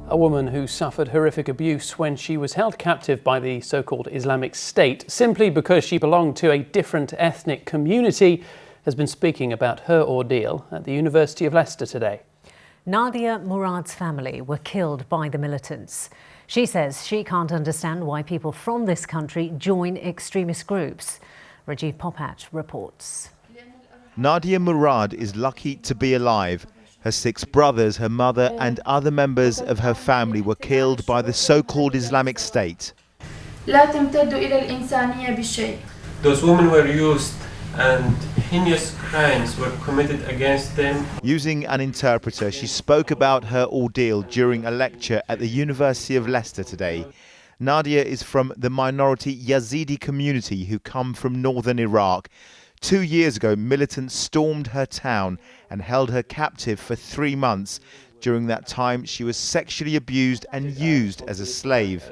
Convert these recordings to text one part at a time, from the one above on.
A woman who suffered horrific abuse when she was held captive by the so-called Islamic State simply because she belonged to a different ethnic community has been speaking about her ordeal at the University of Leicester today. Nadia Murad's family were killed by the militants. She says she can't understand why people from this country join extremist groups. Rajiv Popat reports. Nadia Murad is lucky to be alive. Her 6 brothers, her mother and other members of her family were killed by the so-called Islamic State. Those women were used and heinous crimes were committed against them. Using an interpreter, she spoke about her ordeal during a lecture at the University of Leicester today. Nadia is from the minority Yazidi community who come from northern Iraq. 2 years ago, militants stormed her town and held her captive for 3 months. During that time, she was sexually abused and used as a slave.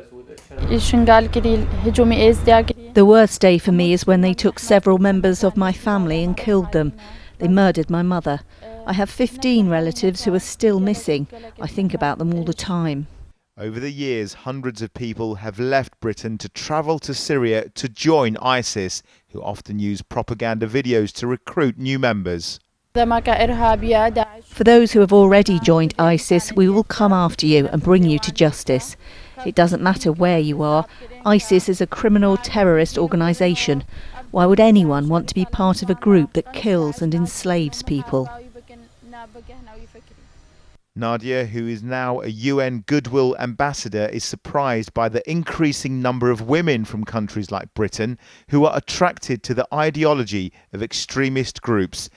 The worst day for me is when they took several members of my family and killed them. They murdered my mother. I have 15 relatives who are still missing. I think about them all the time. Over the years, hundreds of people have left Britain to travel to Syria to join ISIS, who often use propaganda videos to recruit new members. For those who have already joined ISIS, we will come after you and bring you to justice. It doesn't matter where you are. ISIS is a criminal terrorist organisation. Why would anyone want to be part of a group that kills and enslaves people? Nadia, who is now a UN Goodwill Ambassador, is surprised by the increasing number of women from countries like Britain who are attracted to the ideology of extremist groups.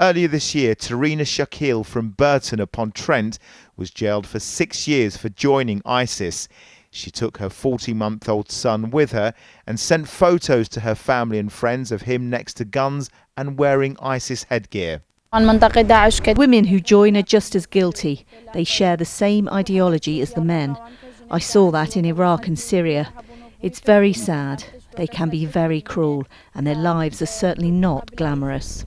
Earlier this year, Tarina Shakil from Burton-upon-Trent was jailed for 6 years for joining ISIS. She took her 40-month-old son with her and sent photos to her family and friends of him next to guns and wearing ISIS headgear. Women who join are just as guilty. They share the same ideology as the men. I saw that in Iraq and Syria. It's very sad. They can be very cruel, and their lives are certainly not glamorous.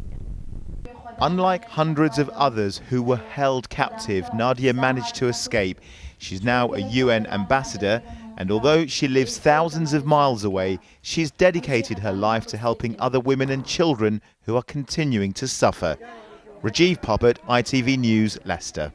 Unlike hundreds of others who were held captive, Nadia managed to escape. She's now a UN ambassador, and although she lives thousands of miles away, she's dedicated her life to helping other women and children who are continuing to suffer. Rajiv Popat, ITV News, Leicester.